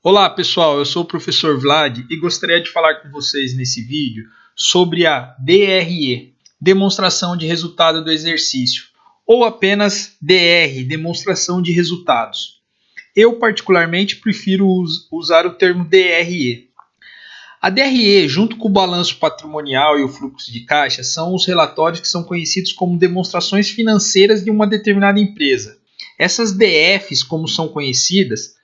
Olá pessoal, eu sou o professor Vlad e gostaria de falar com vocês nesse vídeo sobre a DRE, Demonstração de Resultado do Exercício, ou apenas DR, Demonstração de Resultados. Eu particularmente prefiro usar o termo DRE. A DRE, junto com o balanço patrimonial e o fluxo de caixa, são os relatórios que são conhecidos como demonstrações financeiras de uma determinada empresa. Essas DFs, como são conhecidas,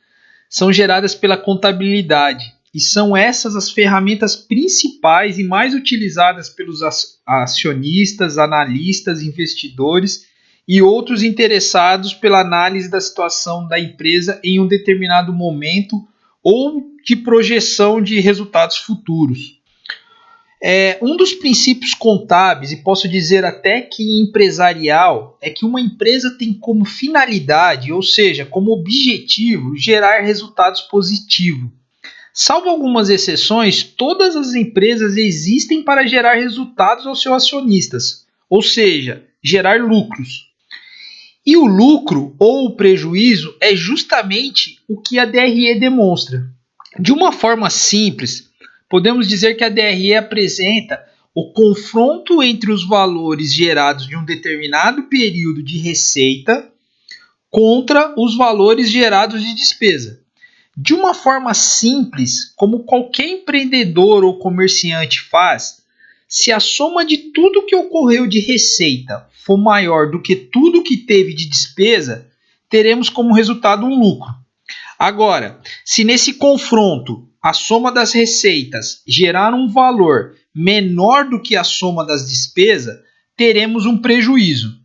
são geradas pela contabilidade e são essas as ferramentas principais e mais utilizadas pelos acionistas, analistas, investidores e outros interessados pela análise da situação da empresa em um determinado momento ou de projeção de resultados futuros. Um dos princípios contábeis, e posso dizer até que empresarial, é que uma empresa tem como finalidade, ou seja, como objetivo, gerar resultados positivos. Salvo algumas exceções, todas as empresas existem para gerar resultados aos seus acionistas, ou seja, gerar lucros. E o lucro ou o prejuízo é justamente o que a DRE demonstra. De uma forma simples, podemos dizer que a DRE apresenta o confronto entre os valores gerados de um determinado período de receita contra os valores gerados de despesa. De uma forma simples, como qualquer empreendedor ou comerciante faz, se a soma de tudo que ocorreu de receita for maior do que tudo que teve de despesa, teremos como resultado um lucro. Agora, se nesse confronto a soma das receitas gerar um valor menor do que a soma das despesas, teremos um prejuízo.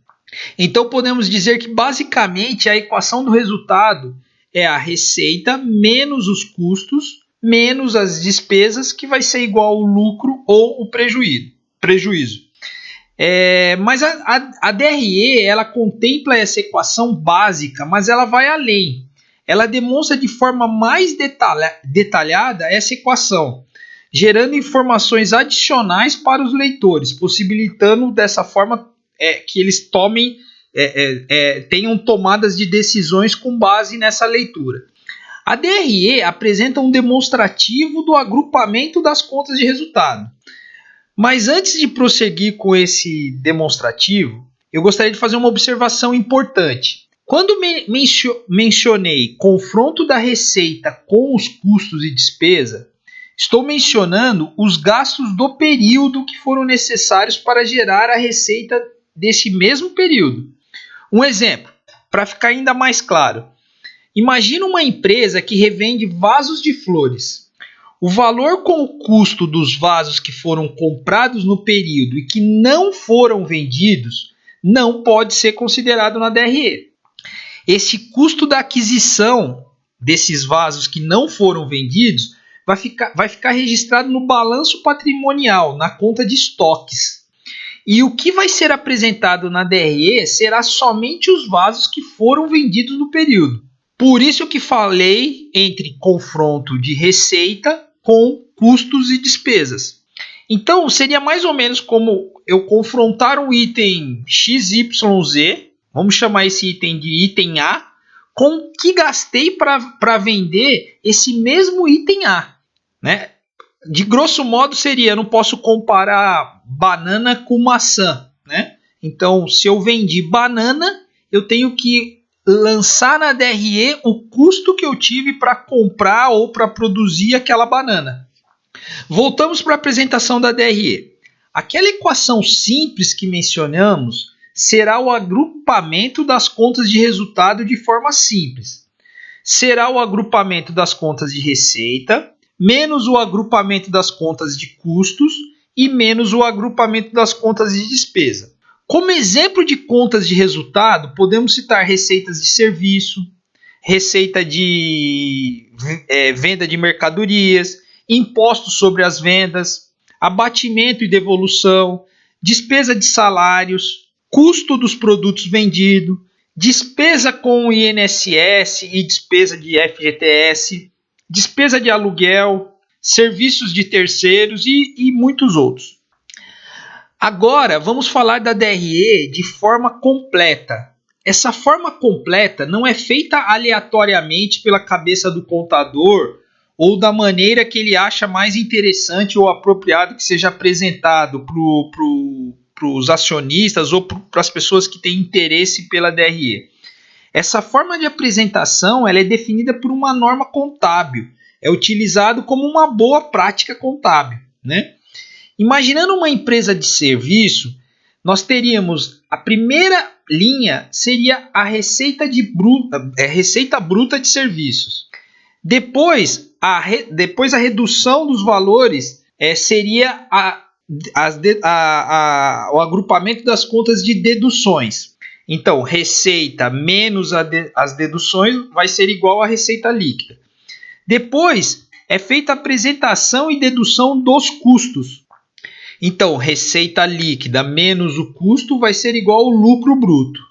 Então podemos dizer que basicamente a equação do resultado é a receita menos os custos menos as despesas, que vai ser igual ao lucro ou o prejuízo. Mas a DRE ela contempla essa equação básica, mas ela vai além. Ela demonstra de forma mais detalhada essa equação, gerando informações adicionais para os leitores, possibilitando dessa forma que eles tenham tomadas de decisões com base nessa leitura. A DRE apresenta um demonstrativo do agrupamento das contas de resultado. Mas antes de prosseguir com esse demonstrativo, eu gostaria de fazer uma observação importante. Quando mencionei confronto da receita com os custos e despesa, estou mencionando os gastos do período que foram necessários para gerar a receita desse mesmo período. Um exemplo, para ficar ainda mais claro. Imagina uma empresa que revende vasos de flores. O valor com o custo dos vasos que foram comprados no período e que não foram vendidos não pode ser considerado na DRE. Esse custo da aquisição desses vasos que não foram vendidos vai ficar registrado no balanço patrimonial, na conta de estoques. E o que vai ser apresentado na DRE será somente os vasos que foram vendidos no período. Por isso que falei entre confronto de receita com custos e despesas. Então, seria mais ou menos como eu confrontar um item XYZ, vamos chamar esse item de item A, com o que gastei para vender esse mesmo item A. Né? De grosso modo seria, eu não posso comparar banana com maçã. Né? Então, se eu vendi banana, eu tenho que lançar na DRE o custo que eu tive para comprar ou para produzir aquela banana. Voltamos para a apresentação da DRE. Aquela equação simples que mencionamos será o agrupamento das contas de resultado de forma simples. Será o agrupamento das contas de receita, menos o agrupamento das contas de custos e menos o agrupamento das contas de despesa. Como exemplo de contas de resultado, podemos citar receitas de serviço, receita de venda de mercadorias, impostos sobre as vendas, abatimento e devolução, despesa de salários, custo dos produtos vendidos, despesa com o INSS e despesa de FGTS, despesa de aluguel, serviços de terceiros e muitos outros. Agora, vamos falar da DRE de forma completa. Essa forma completa não é feita aleatoriamente pela cabeça do contador ou da maneira que ele acha mais interessante ou apropriado que seja apresentado para os acionistas ou para as pessoas que têm interesse pela DRE. Essa forma de apresentação ela é definida por uma norma contábil, é utilizado como uma boa prática contábil, né? Imaginando uma empresa de serviço, nós teríamos a primeira linha seria a receita bruta de serviços. Depois a redução dos valores seria o agrupamento das contas de deduções. Então, receita menos as deduções vai ser igual à receita líquida. Depois é feita a apresentação e dedução dos custos. Então, receita líquida menos o custo vai ser igual ao lucro bruto.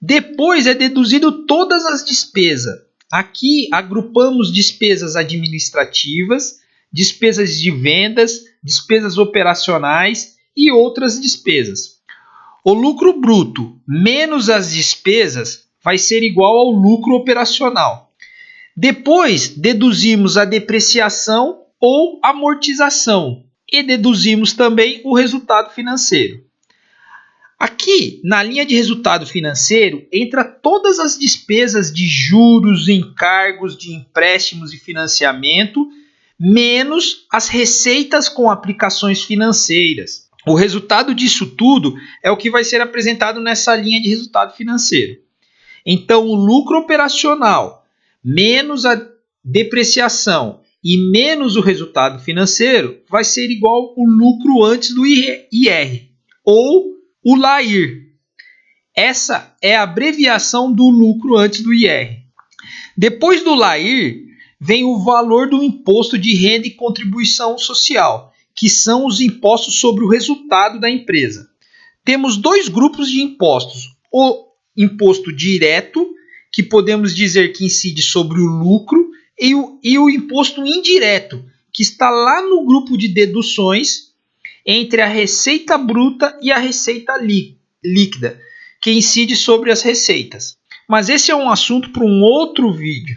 Depois é deduzido todas as despesas. Aqui agrupamos despesas administrativas, despesas de vendas, despesas operacionais e outras despesas. O lucro bruto menos as despesas vai ser igual ao lucro operacional. Depois deduzimos a depreciação ou amortização e deduzimos também o resultado financeiro. Aqui, na linha de resultado financeiro, entra todas as despesas de juros, encargos de empréstimos e financiamento, menos as receitas com aplicações financeiras. O resultado disso tudo é o que vai ser apresentado nessa linha de resultado financeiro. Então, o lucro operacional, menos a depreciação e menos o resultado financeiro, vai ser igual ao lucro antes do IR, ou o LAIR. Essa é a abreviação do lucro antes do IR. Depois do LAIR, vem o valor do imposto de renda e contribuição social, que são os impostos sobre o resultado da empresa. Temos dois grupos de impostos. O imposto direto, que podemos dizer que incide sobre o lucro, e o imposto indireto, que está lá no grupo de deduções entre a receita bruta e a receita líquida, que incide sobre as receitas. Mas esse é um assunto para um outro vídeo.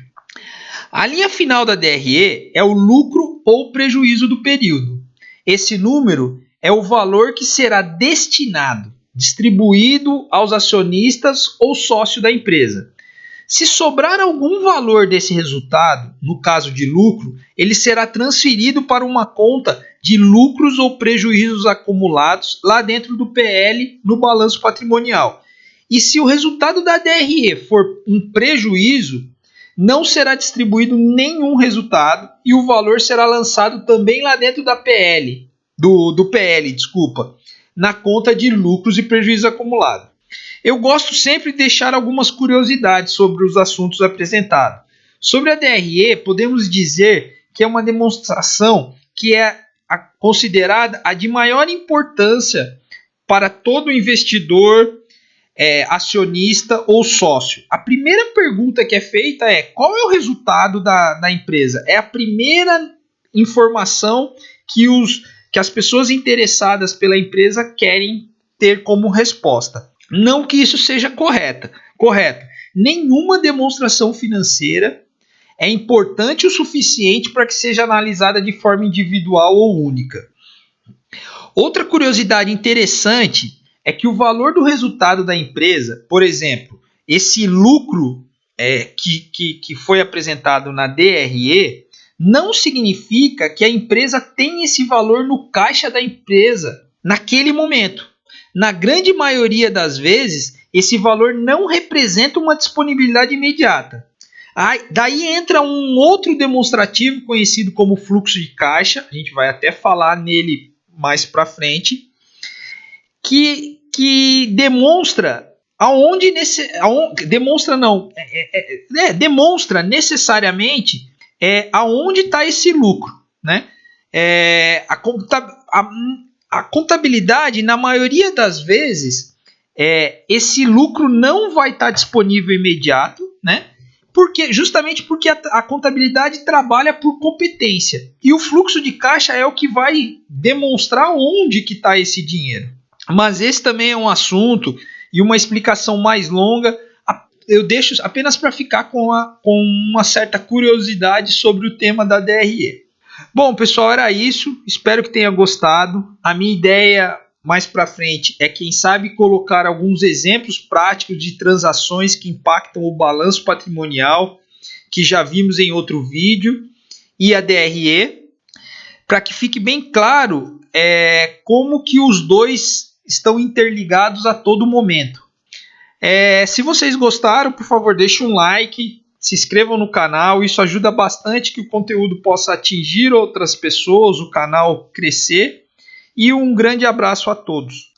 A linha final da DRE é o lucro ou prejuízo do período. Esse número é o valor que será destinado, distribuído aos acionistas ou sócio da empresa. Se sobrar algum valor desse resultado, no caso de lucro, ele será transferido para uma conta de lucros ou prejuízos acumulados lá dentro do PL no balanço patrimonial. E se o resultado da DRE for um prejuízo, não será distribuído nenhum resultado e o valor será lançado também lá dentro da PL, do PL, na conta de lucros e prejuízos acumulados. Eu gosto sempre de deixar algumas curiosidades sobre os assuntos apresentados. Sobre a DRE, podemos dizer que é uma demonstração que é considerada a de maior importância para todo investidor, acionista ou sócio. A primeira pergunta que é feita é: qual é o resultado da empresa? É a primeira informação que as pessoas interessadas pela empresa querem ter como resposta. Não que isso seja correto. Nenhuma demonstração financeira é importante o suficiente para que seja analisada de forma individual ou única. Outra curiosidade interessante é que o valor do resultado da empresa, por exemplo, esse lucro que foi apresentado na DRE, não significa que a empresa tem esse valor no caixa da empresa naquele momento. Na grande maioria das vezes, esse valor não representa uma disponibilidade imediata. Daí entra um outro demonstrativo conhecido como fluxo de caixa, a gente vai até falar nele mais para frente, que demonstra demonstra necessariamente aonde está esse lucro, né? A contabilidade, na maioria das vezes, esse lucro não vai estar disponível imediato, né? Justamente porque a contabilidade trabalha por competência. E o fluxo de caixa é o que vai demonstrar onde que está esse dinheiro. Mas esse também é um assunto e uma explicação mais longa. eu deixo apenas para ficar com uma certa curiosidade sobre o tema da DRE. Bom, pessoal, era isso. Espero que tenha gostado. A minha ideia mais para frente é, quem sabe, colocar alguns exemplos práticos de transações que impactam o balanço patrimonial, que já vimos em outro vídeo, e a DRE, para que fique bem claro como que os dois estão interligados a todo momento. Se vocês gostaram, por favor, deixem um like, se inscrevam no canal, isso ajuda bastante que o conteúdo possa atingir outras pessoas, o canal crescer. E um grande abraço a todos.